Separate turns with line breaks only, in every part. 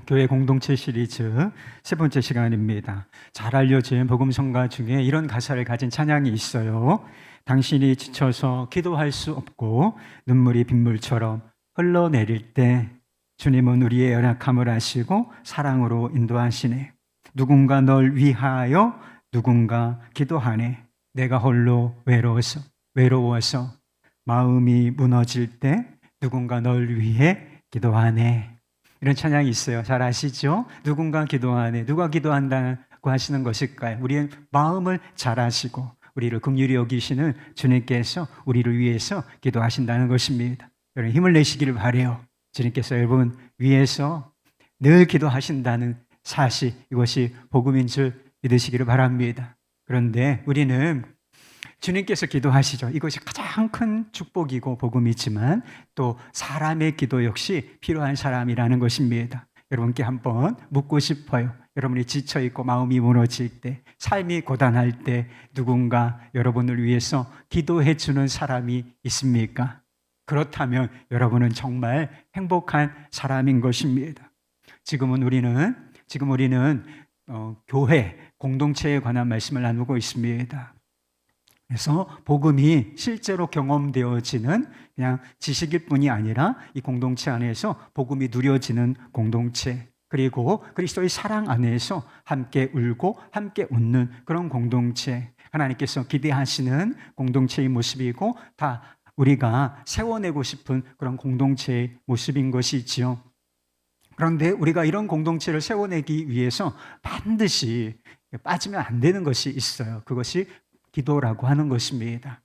교회 공동체 시리즈 세 번째 시간입니다. 잘 알려진 복음성가 중에 이런 가사를 가진 찬양이 있어요. 당신이 지쳐서 기도할 수 없고 눈물이 빗물처럼 흘러내릴 때 주님은 우리의 연약함을 아시고 사랑으로 인도하시네. 누군가 널 위하여 누군가 기도하네. 내가 홀로 외로워서 마음이 무너질 때 누군가 널 위해 기도하네. 이런 찬양이 있어요. 잘 아시죠? 누군가 기도하네. 누가 기도한다고 하시는 것일까요? 우리의 마음을 잘 아시고 우리를 긍휼히 여기시는 주님께서 우리를 위해서 기도하신다는 것입니다. 여러분 힘을 내시기를 바라요. 주님께서 여러분 위해서 늘 기도하신다는 사실, 이것이 복음인 줄 믿으시기를 바랍니다. 그런데 우리는 주님께서 기도하시죠. 이것이 가장 큰 축복이고 복음이지만 또 사람의 기도 역시 필요한 사람이라는 것입니다. 여러분께 한번 묻고 싶어요. 여러분이 지쳐있고 마음이 무너질 때, 삶이 고단할 때 누군가 여러분을 위해서 기도해 주는 사람이 있습니까? 그렇다면 여러분은 정말 행복한 사람인 것입니다. 지금 우리는 교회 공동체에 관한 말씀을 나누고 있습니다. 그래서 복음이 실제로 경험되어지는 그냥 지식일 뿐이 아니라 이 공동체 안에서 복음이 누려지는 공동체, 그리고 그리스도의 사랑 안에서 함께 울고 함께 웃는 그런 공동체, 하나님께서 기대하시는 공동체의 모습이고 다 우리가 세워내고 싶은 그런 공동체의 모습인 것이지요. 그런데 우리가 이런 공동체를 세워내기 위해서 반드시 빠지면 안 되는 것이 있어요. 그것이 기도라고 하는 것입니다.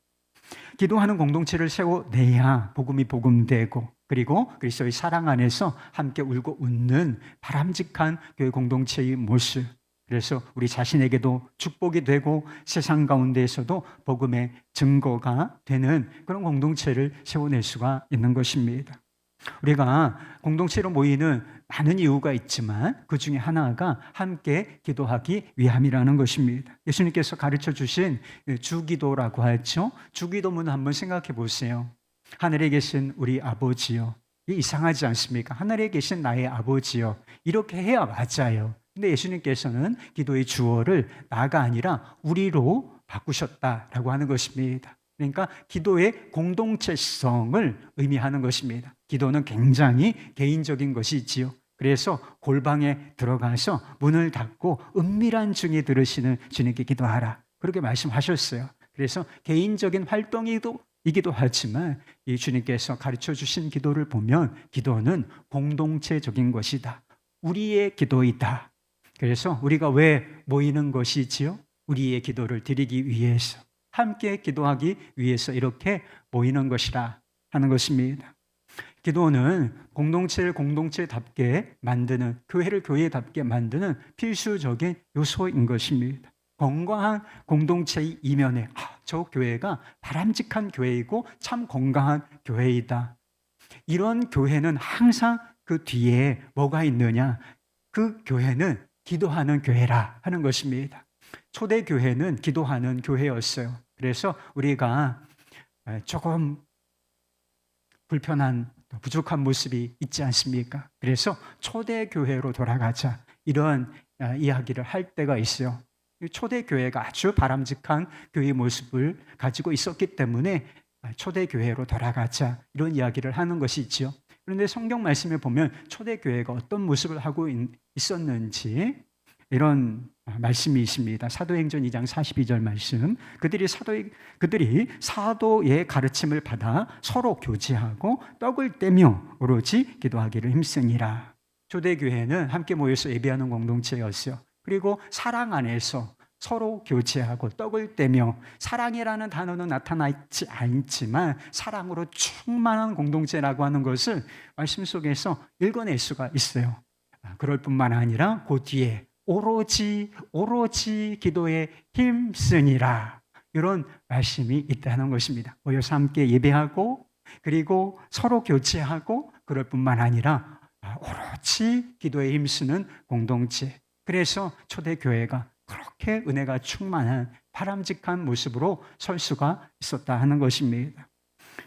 기도하는 공동체를 세워내야 복음이 복음되고, 그리고 그리스도의 사랑 안에서 함께 울고 웃는 바람직한 교회 공동체의 모습, 그래서 우리 자신에게도 축복이 되고 세상 가운데에서도 복음의 증거가 되는 그런 공동체를 세워낼 수가 있는 것입니다. 우리가 공동체로 모이는 많은 이유가 있지만 그 중에 하나가 함께 기도하기 위함이라는 것입니다. 예수님께서 가르쳐 주신 주기도라고 하죠. 주기도문을 한번 생각해 보세요. 하늘에 계신 우리 아버지요. 이상하지 않습니까? 하늘에 계신 나의 아버지요. 이렇게 해야 맞아요. 근데 예수님께서는 기도의 주어를 나가 아니라 우리로 바꾸셨다라고 하는 것입니다. 그러니까 기도의 공동체성을 의미하는 것입니다. 기도는 굉장히 개인적인 것이지요. 그래서 골방에 들어가서 문을 닫고 은밀한 중에 들으시는 주님께 기도하라, 그렇게 말씀하셨어요. 그래서 개인적인 활동이기도 하지만 이 주님께서 가르쳐 주신 기도를 보면 기도는 공동체적인 것이다. 우리의 기도이다. 그래서 우리가 왜 모이는 것이지요? 우리의 기도를 드리기 위해서, 함께 기도하기 위해서 이렇게 모이는 것이라 하는 것입니다. 기도는 공동체를 공동체답게 만드는, 교회를 교회답게 만드는 필수적인 요소인 것입니다. 건강한 공동체의 이면에 저 교회가 바람직한 교회이고 참 건강한 교회이다. 이런 교회는 항상 그 뒤에 뭐가 있느냐? 그 교회는 기도하는 교회라 하는 것입니다. 초대 교회는 기도하는 교회였어요. 그래서 우리가 조금 불편한 부족한 모습이 있지 않습니까? 그래서 초대 교회로 돌아가자, 이런 이야기를 할 때가 있어요. 초대 교회가 아주 바람직한 교회의 모습을 가지고 있었기 때문에 초대 교회로 돌아가자, 이런 이야기를 하는 것이지요. 그런데 성경 말씀에 보면 초대 교회가 어떤 모습을 하고 있었는지 이런 말씀이 있습니다. 사도행전 2장 42절 말씀. 그들이 사도의 가르침을 받아 서로 교제하고 떡을 떼며 오로지 기도하기를 힘쓰니라. 초대교회는 함께 모여서 예배하는 공동체였어요. 그리고 사랑 안에서 서로 교제하고 떡을 떼며, 사랑이라는 단어는 나타나지 않지만 사랑으로 충만한 공동체라고 하는 것을 말씀 속에서 읽어낼 수가 있어요. 그럴 뿐만 아니라 그 뒤에 오로지 기도에 힘쓰니라, 이런 말씀이 있다는 것입니다. 모여서 함께 예배하고 그리고 서로 교제하고 그럴 뿐만 아니라 오로지 기도에 힘쓰는 공동체. 그래서 초대교회가 그렇게 은혜가 충만한 바람직한 모습으로 설 수가 있었다 하는 것입니다.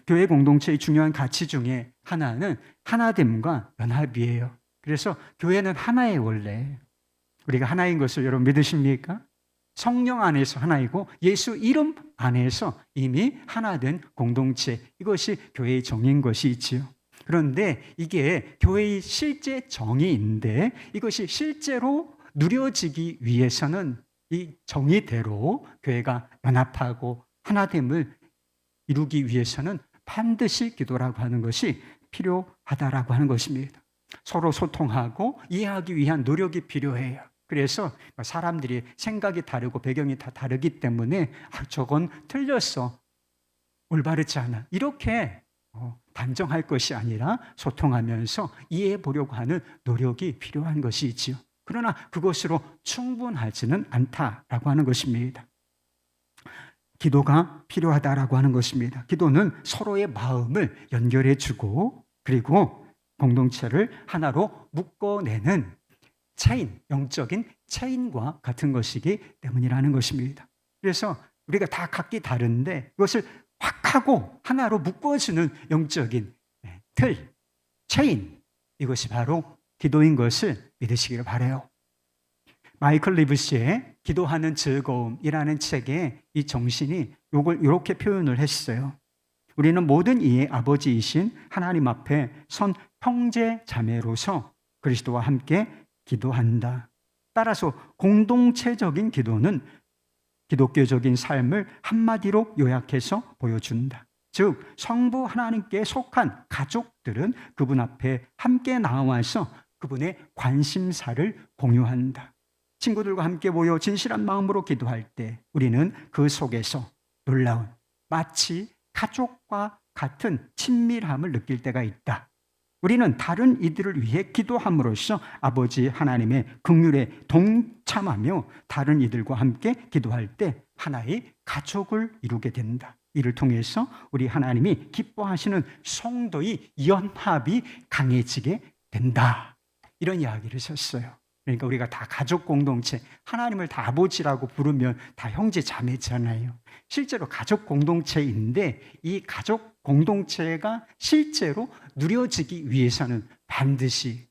교회 공동체의 중요한 가치 중에 하나는 하나됨과 연합이에요. 그래서 교회는 하나의 원래 우리가 하나인 것을 여러분 믿으십니까? 성령 안에서 하나이고 예수 이름 안에서 이미 하나된 공동체, 이것이 교회의 정인 것이 있지요. 그런데 이게 교회의 실제 정의인데 이것이 실제로 누려지기 위해서는 이 정의대로 교회가 연합하고 하나됨을 이루기 위해서는 반드시 기도라고 하는 것이 필요하다라고 하는 것입니다. 서로 소통하고 이해하기 위한 노력이 필요해요. 그래서 사람들이 생각이 다르고 배경이 다 다르기 때문에 저건 틀렸어, 올바르지 않아, 이렇게 단정할 것이 아니라 소통하면서 이해해 보려고 하는 노력이 필요한 것이 있지요. 그러나 그것으로 충분하지는 않다라고 하는 것입니다. 기도가 필요하다라고 하는 것입니다. 기도는 서로의 마음을 연결해 주고 그리고 공동체를 하나로 묶어내는 체인, 영적인 체인과 같은 것이기 때문이라는 것입니다. 그래서 우리가 다 각기 다른데 이것을 확 하고 하나로 묶어주는 영적인 틀, 체인, 이것이 바로 기도인 것을 믿으시기를 바라요. 마이클 리브시의 기도하는 즐거움이라는 책에 이 정신이 이걸 이렇게 표현을 했어요. 우리는 모든 이의 아버지이신 하나님 앞에 선 형제 자매로서 그리스도와 함께 기도한다. 따라서 공동체적인 기도는 기독교적인 삶을 한마디로 요약해서 보여준다. 즉 성부 하나님께 속한 가족들은 그분 앞에 함께 나와서 그분의 관심사를 공유한다. 친구들과 함께 모여 진실한 마음으로 기도할 때 우리는 그 속에서 놀라운 마치 가족과 같은 친밀함을 느낄 때가 있다. 우리는 다른 이들을 위해 기도함으로써 아버지 하나님의 긍휼에 동참하며 다른 이들과 함께 기도할 때 하나의 가족을 이루게 된다. 이를 통해서 우리 하나님이 기뻐하시는 성도의 연합이 강해지게 된다. 이런 이야기를 썼어요. 그러니까 우리가 다 가족 공동체, 하나님을 다 아버지라고 부르면 다 형제 자매잖아요. 실제로 가족 공동체인데 이 가족 공동체가 실제로 누려지기 위해서는 반드시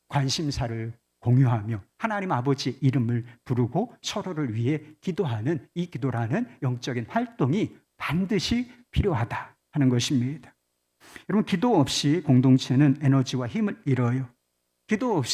관심사를 공유하며 하나님 아버지의 이름을 부르고 서로를 위해 기도하는 이 기도라는 영적인 활동이 반드시 필요하다 하는 것입니다. 여러분, 기도 없이 공동체는 에너지와 힘을 잃어요. 기도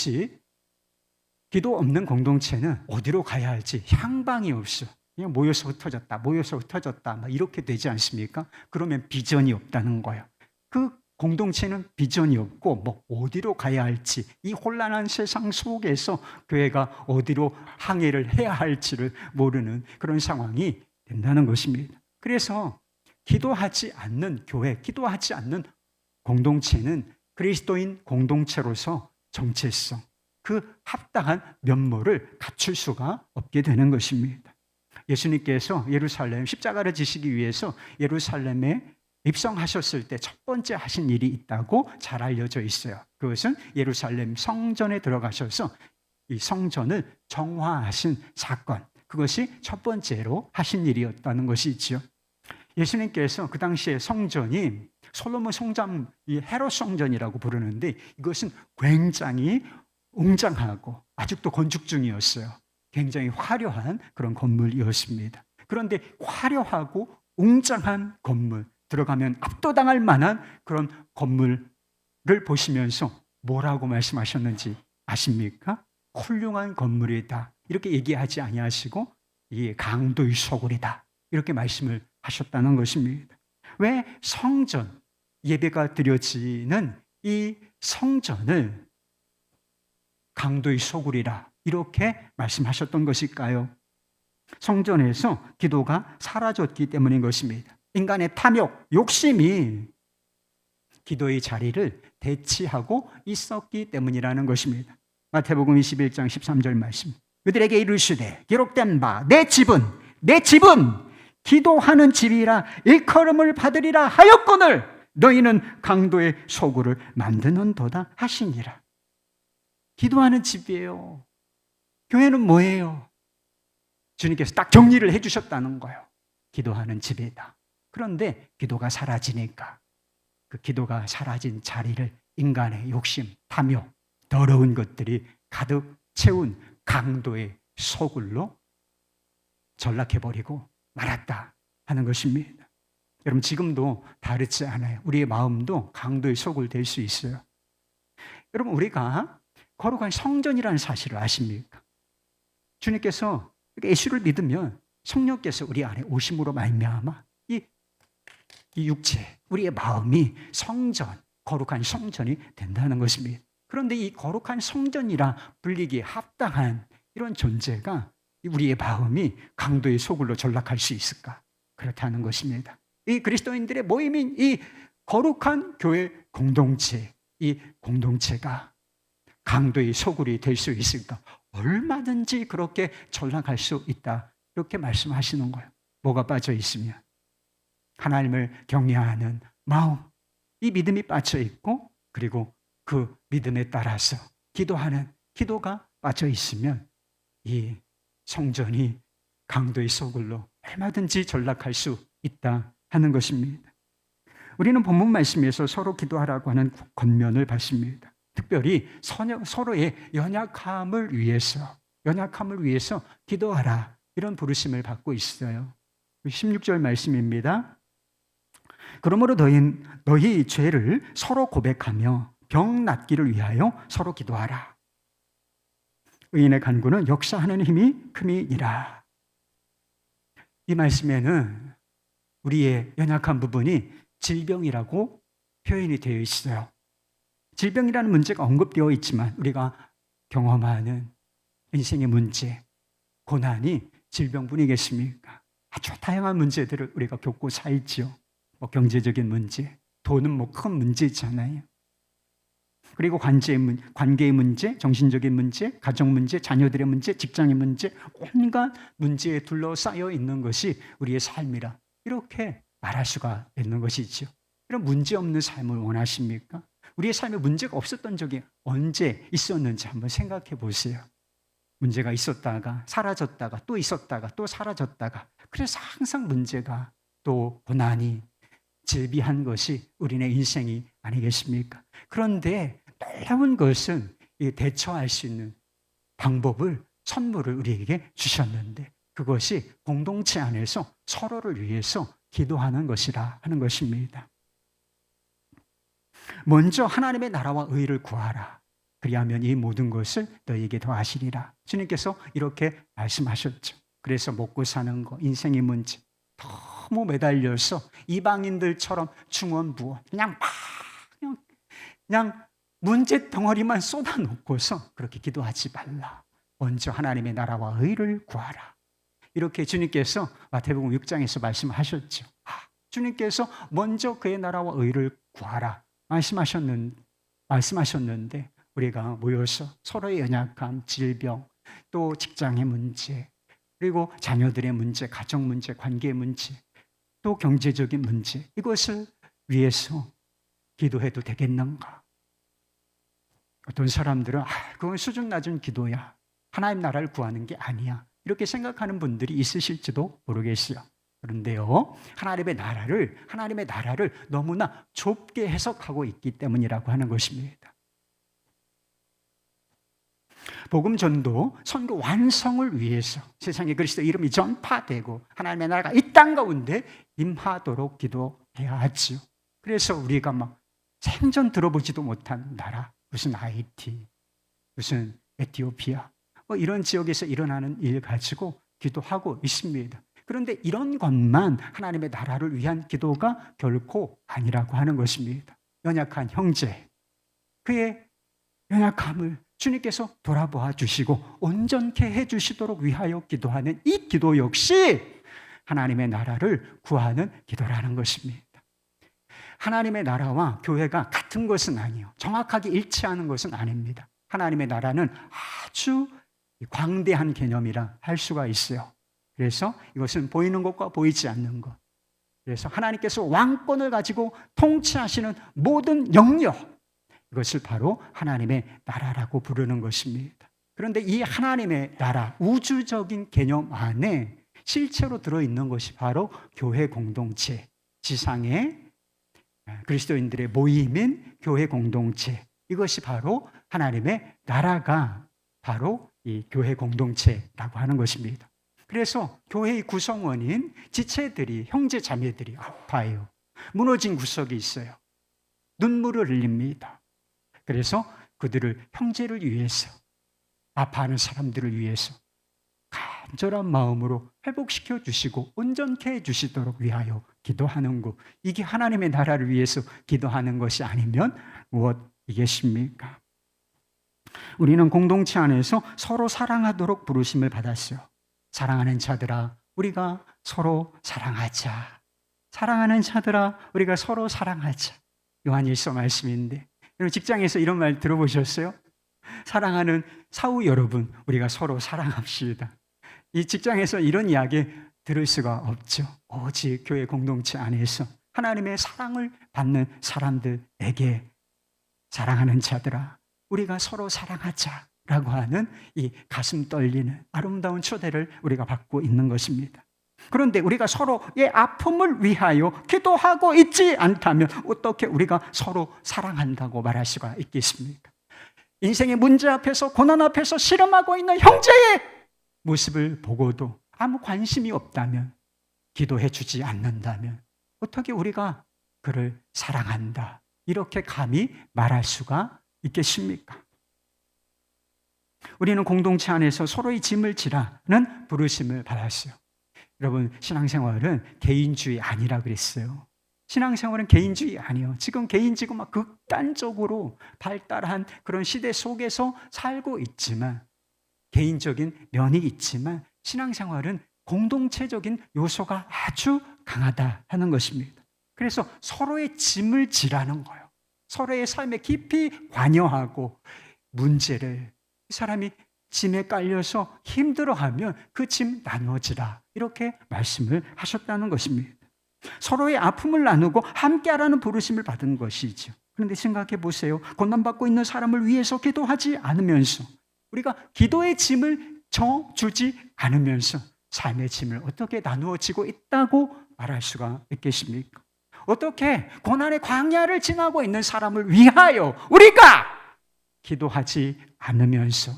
없는 공동체는 어디로 가야 할지 향방이 없어. 그냥 모여서 흩어졌다, 막 이렇게 되지 않습니까? 그러면 비전이 없다는 거예요. 그 공동체는 비전이 없고 뭐 어디로 가야 할지, 이 혼란한 세상 속에서 교회가 어디로 항해를 해야 할지를 모르는 그런 상황이 된다는 것입니다. 그래서 기도하지 않는 교회, 기도하지 않는 공동체는 그리스도인 공동체로서 정체성, 그 합당한 면모를 갖출 수가 없게 되는 것입니다. 예수님께서 예루살렘 십자가를 지시기 위해서 예루살렘에 입성하셨을 때 첫 번째 하신 일이 있다고 잘 알려져 있어요. 그것은 예루살렘 성전에 들어가셔서 이 성전을 정화하신 사건, 그것이 첫 번째로 하신 일이었다는 것이 있죠. 예수님께서 그 당시에 성전이 솔로몬 성전, 이 헤롯 성전이라고 부르는데 이것은 굉장히 웅장하고 아직도 건축 중이었어요. 굉장히 화려한 그런 건물이었습니다. 그런데 화려하고 웅장한 건물, 들어가면 압도당할 만한 그런 건물을 보시면서 뭐라고 말씀하셨는지 아십니까? 훌륭한 건물이다, 이렇게 얘기하지 아니하시고 이게 강도의 소굴이다, 이렇게 말씀을 하셨다는 것입니다. 왜 성전, 예배가 드려지는 이 성전을 강도의 소굴이라 이렇게 말씀하셨던 것일까요? 성전에서 기도가 사라졌기 때문인 것입니다. 인간의 탐욕, 욕심이 기도의 자리를 대치하고 있었기 때문이라는 것입니다. 마태복음 21장 13절 말씀, 그들에게 이르시되 기록된 바 내 집은 기도하는 집이라 일컬음을 받으리라 하였거늘 너희는 강도의 소굴을 만드는도다 하시니라. 기도하는 집이에요. 교회는 뭐예요? 주님께서 딱 정리를 해주셨다는 거예요. 기도하는 집이다. 그런데 기도가 사라지니까 그 기도가 사라진 자리를 인간의 욕심, 탐욕, 더러운 것들이 가득 채운 강도의 소굴로 전락해버리고 말았다 하는 것입니다. 여러분, 지금도 다르지 않아요. 우리의 마음도 강도의 소굴 될 수 있어요. 여러분, 우리가 거룩한 성전이라는 사실을 아십니까? 주님께서 예수를 믿으면 성령께서 우리 안에 오심으로 말미암아 이 육체, 우리의 마음이 성전, 거룩한 성전이 된다는 것입니다. 그런데 이 거룩한 성전이라 불리기에 합당한 이런 존재가 우리의 마음이 강도의 소굴로 전락할 수 있을까? 그렇다는 것입니다. 이 그리스도인들의 모임인 이 거룩한 교회 공동체, 이 공동체가 강도의 소굴이 될 수 있을까? 얼마든지 그렇게 전락할 수 있다. 이렇게 말씀하시는 거예요. 뭐가 빠져 있으면? 하나님을 경외하는 마음, 이 믿음이 빠져 있고, 그리고 그 믿음에 따라서 기도하는 기도가 빠져 있으면 이 성전이 강도의 소굴로 얼마든지 전락할 수 있다 하는 것입니다. 우리는 본문 말씀에서 서로 기도하라고 하는 권면을 받습니다. 특별히 서로의 연약함을 위해서 기도하라, 이런 부르심을 받고 있어요. 16절 말씀입니다. 그러므로 너희 죄를 서로 고백하며 병 낫기를 위하여 서로 기도하라. 의인의 간구는 역사하는 힘이 큼이니라. 이 말씀에는 우리의 연약한 부분이 질병이라고 표현이 되어 있어요. 질병이라는 문제가 언급되어 있지만 우리가 경험하는 인생의 문제, 고난이 질병뿐이겠습니까? 아주 다양한 문제들을 우리가 겪고 살지요. 경제적인 문제, 돈은 큰 문제잖아요. 그리고 관계의 문제, 정신적인 문제, 가정 문제, 자녀들의 문제, 직장의 문제, 온갖 문제에 둘러싸여 있는 것이 우리의 삶이라 이렇게 말할 수가 있는 것이죠. 이런 문제 없는 삶을 원하십니까? 우리의 삶에 문제가 없었던 적이 언제 있었는지 한번 생각해 보세요. 문제가 있었다가 사라졌다가 또 있었다가 또 사라졌다가, 그래서 항상 문제가 또 고난이 즐비한 것이 우리의 인생이 아니겠습니까? 그런데 놀라운 것은 대처할 수 있는 방법을, 선물을 우리에게 주셨는데, 그것이 공동체 안에서 서로를 위해서 기도하는 것이라 하는 것입니다. 먼저 하나님의 나라와 의를 구하라. 그리하면 이 모든 것을 너희에게 더하시리라. 주님께서 이렇게 말씀하셨죠. 그래서 먹고 사는 거, 인생의 문제 너무 매달려서 이방인들처럼 중언부언 그냥 문제 덩어리만 쏟아놓고서 그렇게 기도하지 말라. 먼저 하나님의 나라와 의를 구하라. 이렇게 주님께서 마태복음 6장에서 말씀하셨죠. 주님께서 먼저 그의 나라와 의를 구하라 말씀하셨는데 우리가 모여서 서로의 연약함, 질병, 또 직장의 문제, 그리고 자녀들의 문제, 가정 문제, 관계 문제, 또 경제적인 문제, 이것을 위해서 기도해도 되겠는가? 어떤 사람들은 그건 수준 낮은 기도야, 하나님 나라를 구하는 게 아니야, 이렇게 생각하는 분들이 있으실지도 모르겠어요. 그런데요, 하나님의 나라를 너무나 좁게 해석하고 있기 때문이라고 하는 것입니다. 복음 전도, 선교 완성을 위해서 세상에 그리스도 이름이 전파되고 하나님의 나라가 이 땅 가운데 임하도록 기도해야 하지요. 그래서 우리가 생전 들어보지도 못한 나라, 무슨 하이티, 무슨 에티오피아, 이런 지역에서 일어나는 일 가지고 기도하고 있습니다. 그런데 이런 것만 하나님의 나라를 위한 기도가 결코 아니라고 하는 것입니다. 연약한 형제, 그의 연약함을 주님께서 돌아보아 주시고 온전케 해주시도록 위하여 기도하는 이 기도 역시 하나님의 나라를 구하는 기도라는 것입니다. 하나님의 나라와 교회가 같은 것은 아니에요. 정확하게 일치하는 것은 아닙니다. 하나님의 나라는 아주 광대한 개념이라 할 수가 있어요. 그래서 이것은 보이는 것과 보이지 않는 것, 그래서 하나님께서 왕권을 가지고 통치하시는 모든 영역, 이것을 바로 하나님의 나라라고 부르는 것입니다. 그런데 이 하나님의 나라, 우주적인 개념 안에 실제로 들어있는 것이 바로 교회 공동체, 지상의 그리스도인들의 모임인 교회 공동체, 이것이 바로 하나님의 나라가 바로 이 교회 공동체라고 하는 것입니다. 그래서 교회의 구성원인 지체들이, 형제 자매들이 아파요. 무너진 구석이 있어요. 눈물을 흘립니다. 그래서 그들을, 형제를 위해서, 아파하는 사람들을 위해서 간절한 마음으로 회복시켜 주시고 온전케 해 주시도록 위하여 기도하는 것, 이게 하나님의 나라를 위해서 기도하는 것이 아니면 무엇이겠습니까? 우리는 공동체 안에서 서로 사랑하도록 부르심을 받았어요. 사랑하는 자들아, 우리가 서로 사랑하자. 사랑하는 자들아, 우리가 서로 사랑하자. 요한일서 말씀인데, 여러분 직장에서 이런 말 들어보셨어요? 사랑하는 사우 여러분, 우리가 서로 사랑합시다. 이 직장에서 이런 이야기 들을 수가 없죠. 오직 교회 공동체 안에서 하나님의 사랑을 받는 사람들에게 사랑하는 자들아, 우리가 서로 사랑하자라고 하는 이 가슴 떨리는 아름다운 초대를 우리가 받고 있는 것입니다. 그런데 우리가 서로의 아픔을 위하여 기도하고 있지 않다면 어떻게 우리가 서로 사랑한다고 말할 수가 있겠습니까? 인생의 문제 앞에서, 고난 앞에서 씨름하고 있는 형제의 모습을 보고도 아무 관심이 없다면, 기도해 주지 않는다면 어떻게 우리가 그를 사랑한다, 이렇게 감히 말할 수가 있겠습니까? 우리는 공동체 안에서 서로의 짐을 지라는 부르심을 받았어요. 여러분, 신앙생활은 개인주의 아니라 그랬어요. 신앙생활은 개인주의 아니에요. 지금 개인주의가 막 극단적으로 발달한 그런 시대 속에서 살고 있지만, 개인적인 면이 있지만 신앙생활은 공동체적인 요소가 아주 강하다 하는 것입니다. 그래서 서로의 짐을 지라는 거예요. 서로의 삶에 깊이 관여하고 문제를, 이 사람이 짐에 깔려서 힘들어하면 그 짐 나누어지라, 이렇게 말씀을 하셨다는 것입니다. 서로의 아픔을 나누고 함께하라는 부르심을 받은 것이죠. 그런데 생각해 보세요. 고난받고 있는 사람을 위해서 기도하지 않으면서, 우리가 기도의 짐을 져주지 않으면서 삶의 짐을 어떻게 나누어지고 있다고 말할 수가 있겠습니까? 어떻게 고난의 광야를 지나고 있는 사람을 위하여 우리가 기도하지 않으면서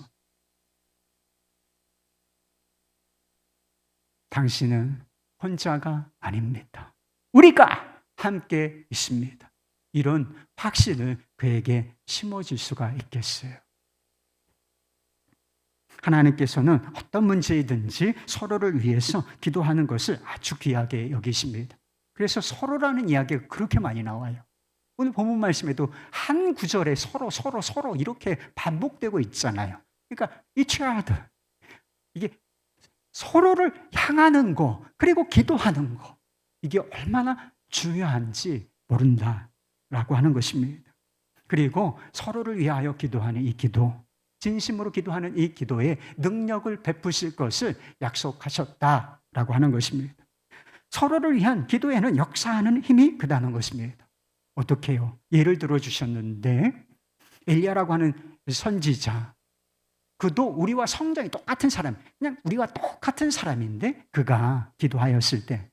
당신은 혼자가 아닙니다, 우리가 함께 있습니다, 이런 확신을 그에게 심어줄 수가 있겠어요? 하나님께서는 어떤 문제이든지 서로를 위해서 기도하는 것을 아주 귀하게 여기십니다. 그래서 서로라는 이야기가 그렇게 많이 나와요. 오늘 본문 말씀에도 한 구절에 서로 이렇게 반복되고 있잖아요. 그러니까 each other, 이게 서로를 향하는 거, 그리고 기도하는 거, 이게 얼마나 중요한지 모른다라고 하는 것입니다. 그리고 서로를 위하여 기도하는 이 기도, 진심으로 기도하는 이 기도에 능력을 베푸실 것을 약속하셨다라고 하는 것입니다. 서로를 위한 기도에는 역사하는 힘이 크다는 것입니다. 어떻게 해요? 예를 들어 주셨는데, 엘리야라고 하는 선지자, 그도 우리와 성장이 똑같은 사람, 그냥 우리와 똑같은 사람인데, 그가 기도하였을 때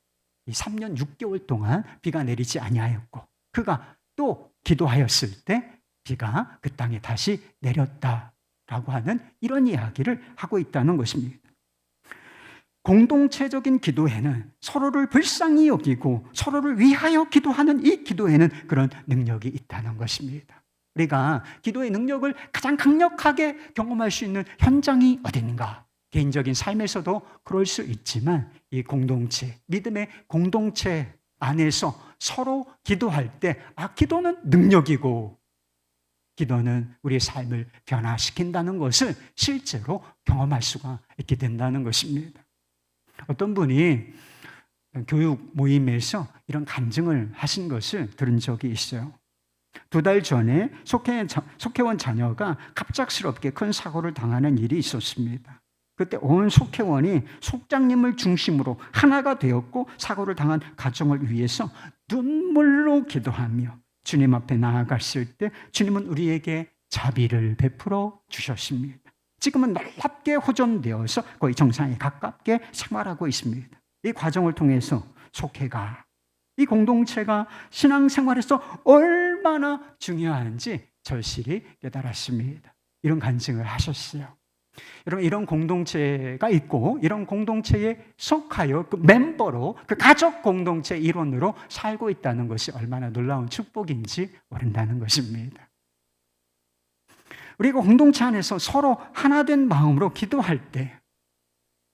3년 6개월 동안 비가 내리지 아니하였고, 그가 또 기도하였을 때 비가 그 땅에 다시 내렸다라고 하는 이런 이야기를 하고 있다는 것입니다. 공동체적인 기도에는 서로를 불쌍히 여기고 서로를 위하여 기도하는 이 기도에는 그런 능력이 있다는 것입니다. 우리가 기도의 능력을 가장 강력하게 경험할 수 있는 현장이 어딘가? 개인적인 삶에서도 그럴 수 있지만, 이 공동체, 믿음의 공동체 안에서 서로 기도할 때, 기도는 능력이고 기도는 우리의 삶을 변화시킨다는 것을 실제로 경험할 수가 있게 된다는 것입니다. 어떤 분이 교육 모임에서 이런 간증을 하신 것을 들은 적이 있어요. 2달 전에 속회원 자녀가 갑작스럽게 큰 사고를 당하는 일이 있었습니다. 그때 온 속회원이 속장님을 중심으로 하나가 되었고, 사고를 당한 가정을 위해서 눈물로 기도하며 주님 앞에 나아갔을 때 주님은 우리에게 자비를 베풀어 주셨습니다. 지금은 놀랍게 호전되어서 거의 정상에 가깝게 생활하고 있습니다. 이 과정을 통해서 속회가, 이 공동체가 신앙생활에서 얼마나 중요한지 절실히 깨달았습니다. 이런 간증을 하셨어요. 여러분, 이런 공동체가 있고 이런 공동체에 속하여 그 멤버로, 그 가족 공동체 일원으로 살고 있다는 것이 얼마나 놀라운 축복인지 모른다는 것입니다. 우리가 공동체 안에서 서로 하나된 마음으로 기도할 때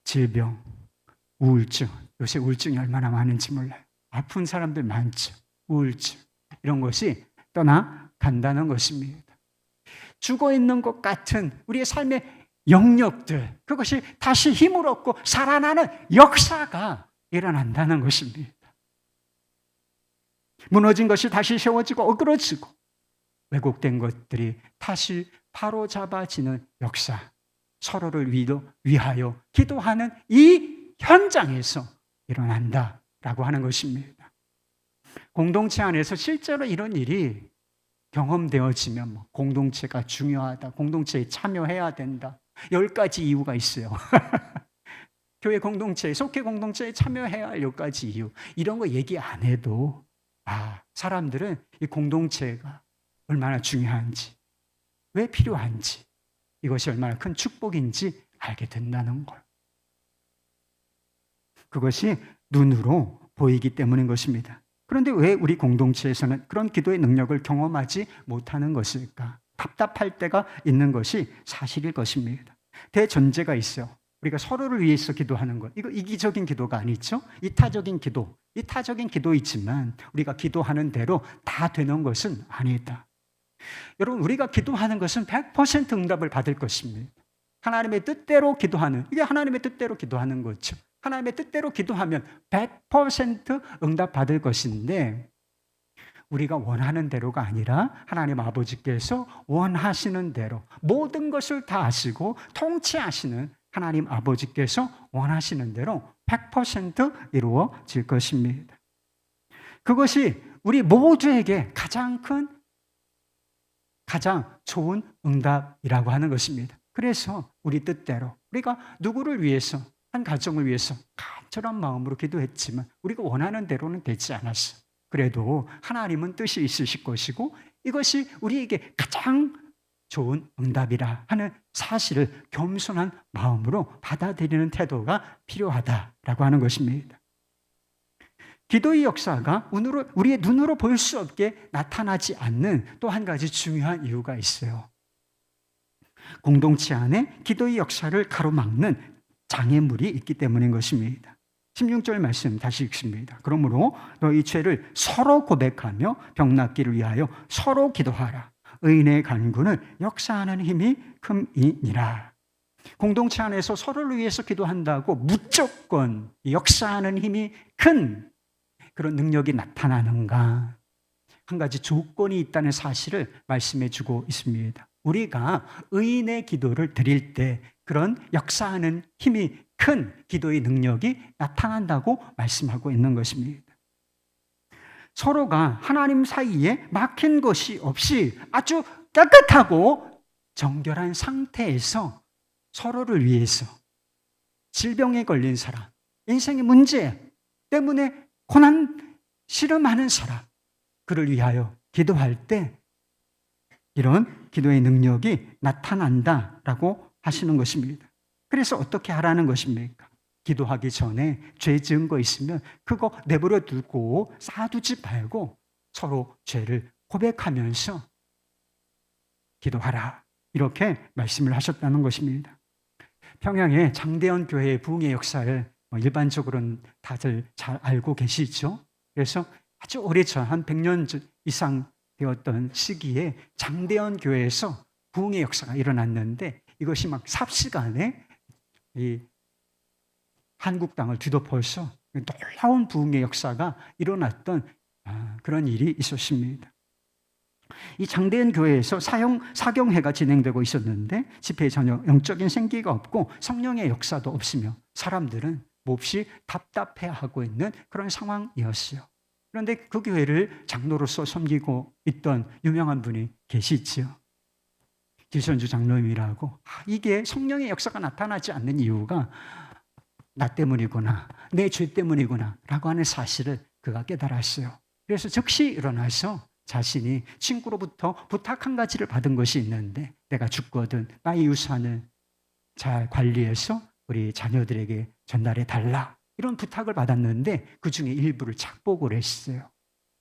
질병, 우울증, 요새 우울증이 얼마나 많은지 몰라요. 아픈 사람들 많죠. 우울증, 이런 것이 떠나간다는 것입니다. 죽어있는 것 같은 우리의 삶의 영역들, 그것이 다시 힘을 얻고 살아나는 역사가 일어난다는 것입니다. 무너진 것이 다시 세워지고 어그러지고 왜곡된 것들이 다시 바로잡아지는 역사, 서로를 위하여 기도하는 이 현장에서 일어난다라고 하는 것입니다. 공동체 안에서 실제로 이런 일이 경험되어지면 공동체가 중요하다, 공동체에 참여해야 된다, 10가지 이유가 있어요. 교회 공동체에, 속회 공동체에 참여해야 할 10가지 이유, 이런 거 얘기 안 해도 사람들은 이 공동체가 얼마나 중요한지, 왜 필요한지, 이것이 얼마나 큰 축복인지 알게 된다는 걸. 그것이 눈으로 보이기 때문인 것입니다. 그런데 왜 우리 공동체에서는 그런 기도의 능력을 경험하지 못하는 것일까? 답답할 때가 있는 것이 사실일 것입니다. 대전제가 있어요. 우리가 서로를 위해서 기도하는 것, 이거 이기적인 기도가 아니죠. 이타적인 기도 있지만 우리가 기도하는 대로 다 되는 것은 아니다. 여러분, 우리가 기도하는 것은 100% 응답을 받을 것입니다. 하나님의 뜻대로 기도하는, 이게 하나님의 뜻대로 기도하는 거죠. 하나님의 뜻대로 기도하면 100% 응답 받을 것인데, 우리가 원하는 대로가 아니라 하나님 아버지께서 원하시는 대로 모든 것을 다 아시고 통치하시는 하나님 아버지께서 원하시는 대로 100% 이루어질 것입니다. 그것이 우리 모두에게 가장 좋은 응답이라고 하는 것입니다. 그래서 우리 뜻대로, 우리가 누구를 위해서, 한 가정을 위해서 간절한 마음으로 기도했지만 우리가 원하는 대로는 되지 않았어. 그래도 하나님은 뜻이 있으실 것이고 이것이 우리에게 가장 좋은 응답이라 하는 사실을 겸손한 마음으로 받아들이는 태도가 필요하다라고 하는 것입니다. 기도의 역사가 우리의 눈으로 볼 수 없게 나타나지 않는 또 한 가지 중요한 이유가 있어요. 공동체 안에 기도의 역사를 가로막는 장애물이 있기 때문인 것입니다. 16절 말씀 다시 읽습니다. 그러므로 너희 죄를 서로 고백하며 병 낫기를 위하여 서로 기도하라. 의인의 간구는 역사하는 힘이 큼이니라. 공동체 안에서 서로를 위해서 기도한다고 무조건 역사하는 힘이 큰 그런 능력이 나타나는가? 한 가지 조건이 있다는 사실을 말씀해 주고 있습니다. 우리가 의인의 기도를 드릴 때 그런 역사하는 힘이 큰 기도의 능력이 나타난다고 말씀하고 있는 것입니다. 서로가 하나님 사이에 막힌 것이 없이 아주 깨끗하고 정결한 상태에서 서로를 위해서, 질병에 걸린 사람, 인생의 문제 때문에 고난 씨름하는 사람, 그를 위하여 기도할 때 이런 기도의 능력이 나타난다라고 하시는 것입니다. 그래서 어떻게 하라는 것입니까? 기도하기 전에 죄 지은 거 있으면 그거 내버려 두고 쌓아두지 말고 서로 죄를 고백하면서 기도하라, 이렇게 말씀을 하셨다는 것입니다. 평양의 장대현 교회의 부흥의 역사를 일반적으로는 다들 잘 알고 계시죠. 그래서 아주 오래전 한 100년 이상 되었던 시기에 장대현 교회에서 부흥의 역사가 일어났는데 이것이 막 삽시간에 이 한국 땅을 뒤덮어서 놀라운 부흥의 역사가 일어났던 그런 일이 있었습니다. 이 장대현 교회에서 사경회가 진행되고 있었는데 집회에 전혀 영적인 생기가 없고 성령의 역사도 없으며 사람들은 몹시 답답해하고 있는 그런 상황이었어요. 그런데 그 교회를 장로로서 섬기고 있던 유명한 분이 계시지요. 길선주 장로님이라고. 이게 성령의 역사가 나타나지 않는 이유가 나 때문이구나, 내 죄 때문이구나 라고 하는 사실을 그가 깨달았어요. 그래서 즉시 일어나서 자신이 친구로부터 부탁 한 가지를 받은 것이 있는데, 내가 죽거든 나의 유산을 잘 관리해서 우리 자녀들에게 전달해 달라, 이런 부탁을 받았는데 그 중에 일부를 착복을 했어요.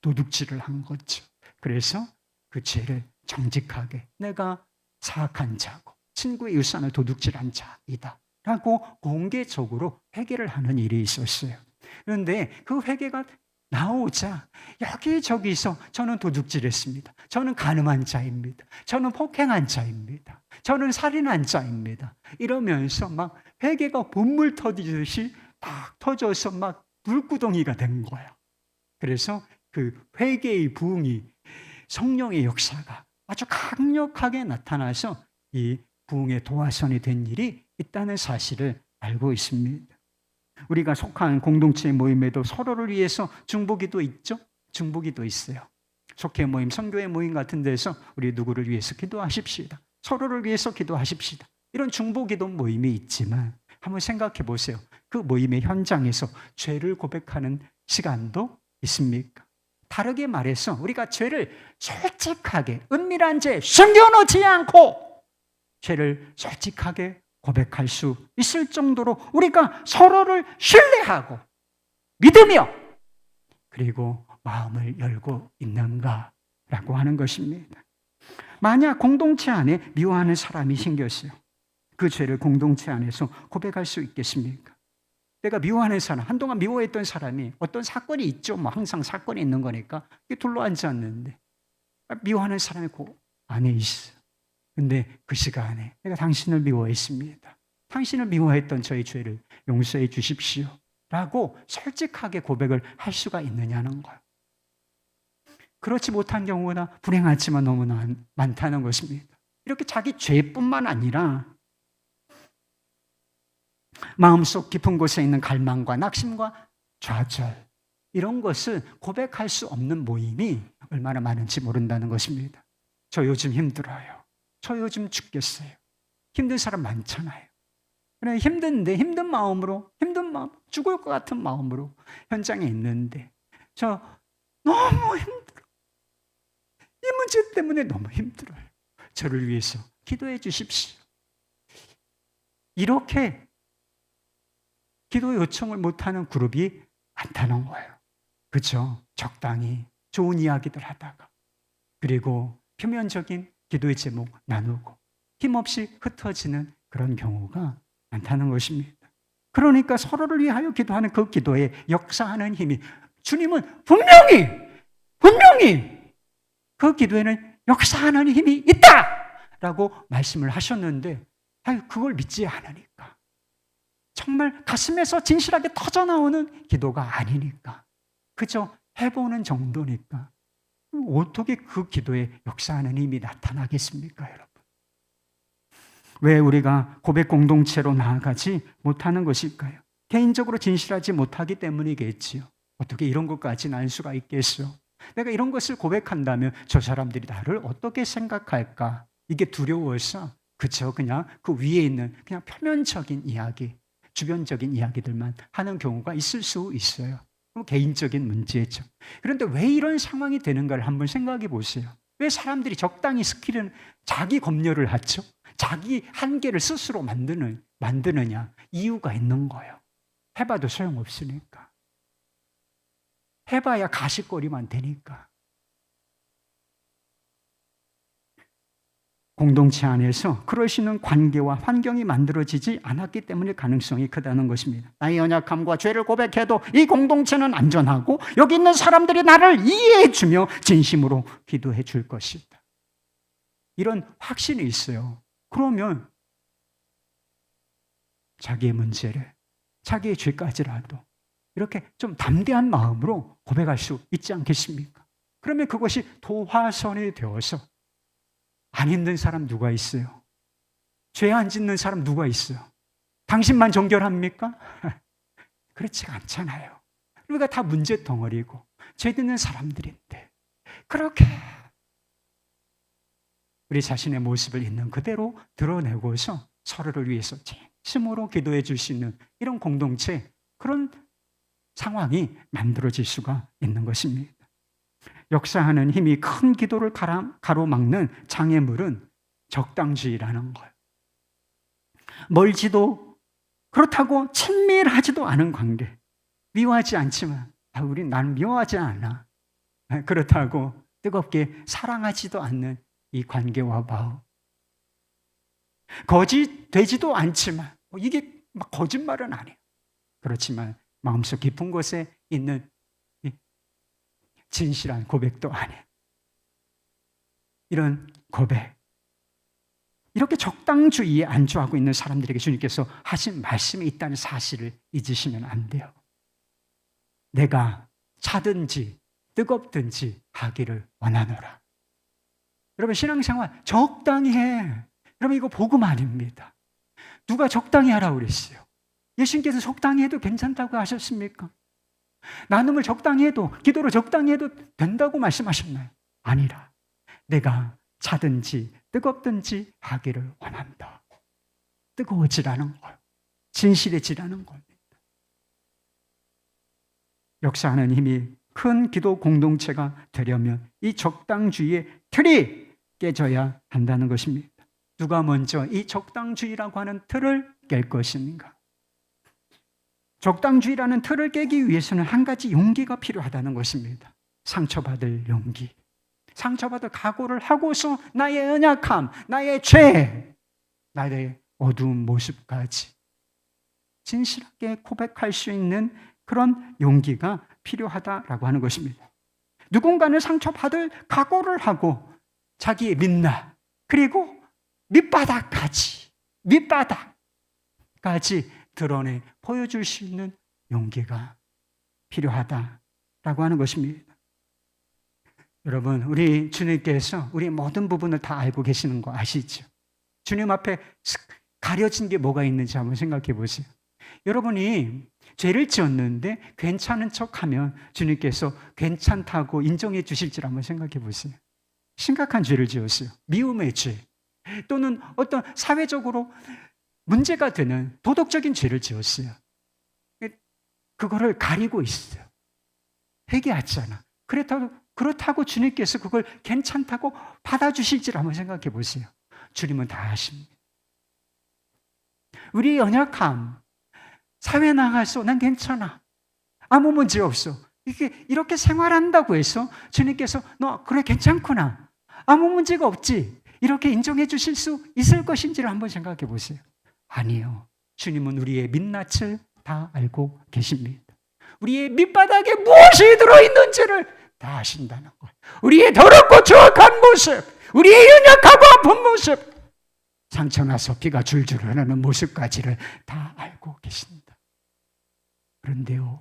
도둑질을 한 거죠. 그래서 그 죄를 정직하게, 내가 사악한 자고 친구의 유산을 도둑질한 자이다 라고 공개적으로 회개를 하는 일이 있었어요. 그런데 그 회개가 나오자 여기저기서 저는 도둑질했습니다, 저는 가늠한 자입니다, 저는 폭행한 자입니다, 저는 살인한 자입니다, 이러면서 막 회개가 본물 터지듯이 딱 터져서 막 불구덩이가 된 거야. 그래서 그 회개의 부흥이, 성령의 역사가 아주 강력하게 나타나서 이 부흥의 도화선이 된 일이 있다는 사실을 알고 있습니다. 우리가 속한 공동체 모임에도 서로를 위해서 중보기도 있죠? 중보기도 있어요. 속회 모임, 선교회 모임 같은 데서 우리 누구를 위해서 기도하십시다, 서로를 위해서 기도하십시다, 이런 중보기도 모임이 있지만 한번 생각해 보세요. 그 모임의 현장에서 죄를 고백하는 시간도 있습니까? 다르게 말해서 우리가 죄를 솔직하게, 은밀한 죄 숨겨놓지 않고 죄를 솔직하게 고백할 수 있을 정도로 우리가 서로를 신뢰하고 믿으며 그리고 마음을 열고 있는가라고 하는 것입니다. 만약 공동체 안에 미워하는 사람이 생겼어요. 그 죄를 공동체 안에서 고백할 수 있겠습니까? 내가 미워하는 사람, 한동안 미워했던 사람이 어떤 사건이 있죠. 뭐 항상 사건이 있는 거니까 둘러앉지 않는데 미워하는 사람이 그 안에 있어. 근데 그 시간에 내가 당신을 미워했습니다, 당신을 미워했던 저의 죄를 용서해 주십시오 라고 솔직하게 고백을 할 수가 있느냐는 거예요. 그렇지 못한 경우가 불행하지만 너무나 많다는 것입니다. 이렇게 자기 죄뿐만 아니라 마음속 깊은 곳에 있는 갈망과 낙심과 좌절, 이런 것을 고백할 수 없는 모임이 얼마나 많은지 모른다는 것입니다. 저 요즘 힘들어요, 저 요즘 죽겠어요. 힘든 사람 많잖아요. 그래, 힘든데 힘든 마음으로, 힘든 마음, 죽을 것 같은 마음으로 현장에 있는데 저 너무 힘들어, 이 문제 때문에 너무 힘들어요, 저를 위해서 기도해 주십시오. 이렇게 기도 요청을 못하는 그룹이 많다는 거예요. 그렇죠? 적당히 좋은 이야기들 하다가, 그리고 표면적인 기도의 제목 나누고 힘없이 흩어지는 그런 경우가 많다는 것입니다. 그러니까 서로를 위하여 기도하는 그 기도에 역사하는 힘이, 주님은 분명히 그 기도에는 역사하는 힘이 있다라고 말씀을 하셨는데, 그걸 믿지 않으니까, 정말 가슴에서 진실하게 터져나오는 기도가 아니니까, 그저 해보는 정도니까 어떻게 그 기도에 역사하는 힘이 나타나겠습니까, 여러분? 왜 우리가 고백 공동체로 나아가지 못하는 것일까요? 개인적으로 진실하지 못하기 때문이겠지요. 어떻게 이런 것까지 알 수가 있겠어? 내가 이런 것을 고백한다면 저 사람들이 나를 어떻게 생각할까? 이게 두려워서 그저 그냥 그 위에 있는 그냥 표면적인 이야기, 주변적인 이야기들만 하는 경우가 있을 수 있어요. 개인적인 문제죠. 그런데 왜 이런 상황이 되는가를 한번 생각해 보세요. 왜 사람들이 적당히 스킬은 자기 검열을 하죠? 자기 한계를 스스로 만드느냐? 이유가 있는 거예요. 해봐도 소용없으니까. 해봐야 가십거리만 되니까. 공동체 안에서 그럴 수 있는 관계와 환경이 만들어지지 않았기 때문에 가능성이 크다는 것입니다. 나의 연약함과 죄를 고백해도 이 공동체는 안전하고 여기 있는 사람들이 나를 이해해 주며 진심으로 기도해 줄 것이다, 이런 확신이 있어요. 그러면 자기의 문제를, 자기의 죄까지라도 이렇게 좀 담대한 마음으로 고백할 수 있지 않겠습니까? 그러면 그것이 도화선이 되어서, 안 힘든 사람 누가 있어요? 죄 안 짓는 사람 누가 있어요? 당신만 정결합니까? 그렇지가 않잖아요. 우리가 다 문제 덩어리고 죄 짓는 사람들인데, 그렇게 우리 자신의 모습을 있는 그대로 드러내고서 서로를 위해서 진심으로 기도해 줄 수 있는 이런 공동체, 그런 상황이 만들어질 수가 있는 것입니다. 역사하는 힘이 큰 기도를 가로막는 장애물은 적당주의라는 거예요. 멀지도 그렇다고 친밀하지도 않은 관계. 미워하지 않지만 우린 난 미워하지 않아. 그렇다고 뜨겁게 사랑하지도 않는 이 관계와 마음. 거짓되지도 않지만 이게 막 거짓말은 아니에요. 그렇지만 마음속 깊은 곳에 있는 진실한 고백도 아니에요. 이런 고백, 이렇게 적당주의에 안주하고 있는 사람들에게 주님께서 하신 말씀이 있다는 사실을 잊으시면 안 돼요. 내가 차든지 뜨겁든지 하기를 원하노라. 여러분, 신앙생활 적당히 해. 여러분, 이거 복음 아닙니다. 누가 적당히 하라고 그랬어요? 예수님께서 적당히 해도 괜찮다고 하셨습니까? 나눔을 적당히 해도, 기도를 적당히 해도 된다고 말씀하셨나요? 아니라 내가 차든지 뜨겁든지 하기를 원한다. 뜨거워지라는 거예요. 진실해지라는 겁니다. 역사하는 힘이 큰 기도 공동체가 되려면 이 적당주의의 틀이 깨져야 한다는 것입니다. 누가 먼저 이 적당주의라고 하는 틀을 깰 것인가? 적당주의라는 틀을 깨기 위해서는 한 가지 용기가 필요하다는 것입니다. 상처받을 용기. 상처받을 각오를 하고서 나의 연약함, 나의 죄, 나의 어두운 모습까지 진실하게 고백할 수 있는 그런 용기가 필요하다라고 하는 것입니다. 누군가는 상처받을 각오를 하고 자기의 민낯, 그리고 밑바닥까지 드러내 보여줄 수 있는 용기가 필요하다라고 하는 것입니다. 여러분, 우리 주님께서 우리 모든 부분을 다 알고 계시는 거 아시죠? 주님 앞에 가려진 게 뭐가 있는지 한번 생각해 보세요. 여러분이 죄를 지었는데 괜찮은 척하면 주님께서 괜찮다고 인정해 주실지를 한번 생각해 보세요. 심각한 죄를 지었어요. 미움의 죄, 또는 어떤 사회적으로 문제가 되는 도덕적인 죄를 지었어요. 그거를 가리고 있어요. 회개하잖아. 그렇다고 주님께서 그걸 괜찮다고 받아주실지를 한번 생각해 보세요. 주님은 다 아십니다. 우리의 연약함, 사회 나가서 난 괜찮아, 아무 문제 없어, 이렇게 생활한다고 해서 주님께서 너 그래 괜찮구나, 아무 문제가 없지, 이렇게 인정해 주실 수 있을 것인지를 한번 생각해 보세요. 아니요. 주님은 우리의 민낯을 다 알고 계십니다. 우리의 밑바닥에 무엇이 들어있는지를 다 아신다는 거예요. 우리의 더럽고 추악한 모습, 우리의 연약하고 아픈 모습, 상처나서 피가 줄줄 흐르는 모습까지를 다 알고 계신다. 그런데요,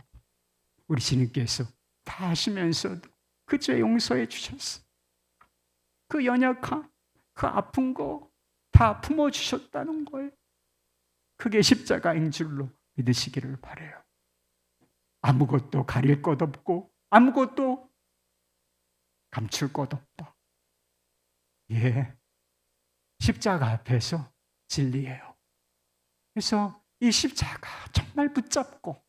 우리 주님께서 다 아시면서도 그 죄 용서해 주셨어요. 그 연약함, 그 아픈 거 다 품어주셨다는 거예요. 그게 십자가인 줄로 믿으시기를 바라요. 아무것도 가릴 것 없고 아무것도 감출 것 없다. 예, 십자가 앞에서 진리예요. 그래서 이 십자가 정말 붙잡고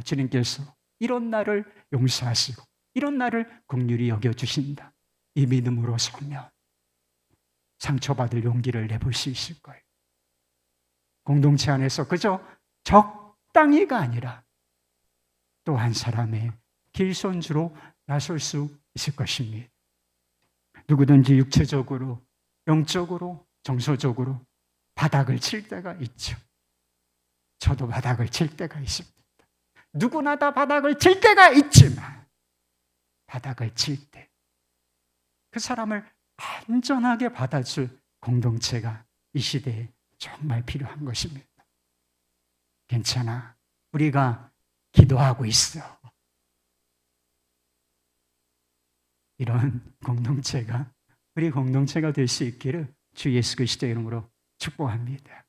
주님께서 이런 나를 용서하시고 이런 나를 긍휼히 여겨주신다, 이 믿음으로 서면 상처받을 용기를 내볼 수 있을 거예요. 공동체 안에서 그저 적당히가 아니라 또 한 사람의 길손주로 나설 수 있을 것입니다. 누구든지 육체적으로, 영적으로, 정서적으로 바닥을 칠 때가 있죠. 저도 바닥을 칠 때가 있습니다. 누구나 다 바닥을 칠 때가 있지만 바닥을 칠 때 그 사람을 안전하게 받아줄 공동체가 이 시대에 정말 필요한 것입니다. 괜찮아, 우리가 기도하고 있어. 이런 공동체가 우리 공동체가 될 수 있기를 주 예수 그리스도의 이름으로 축복합니다.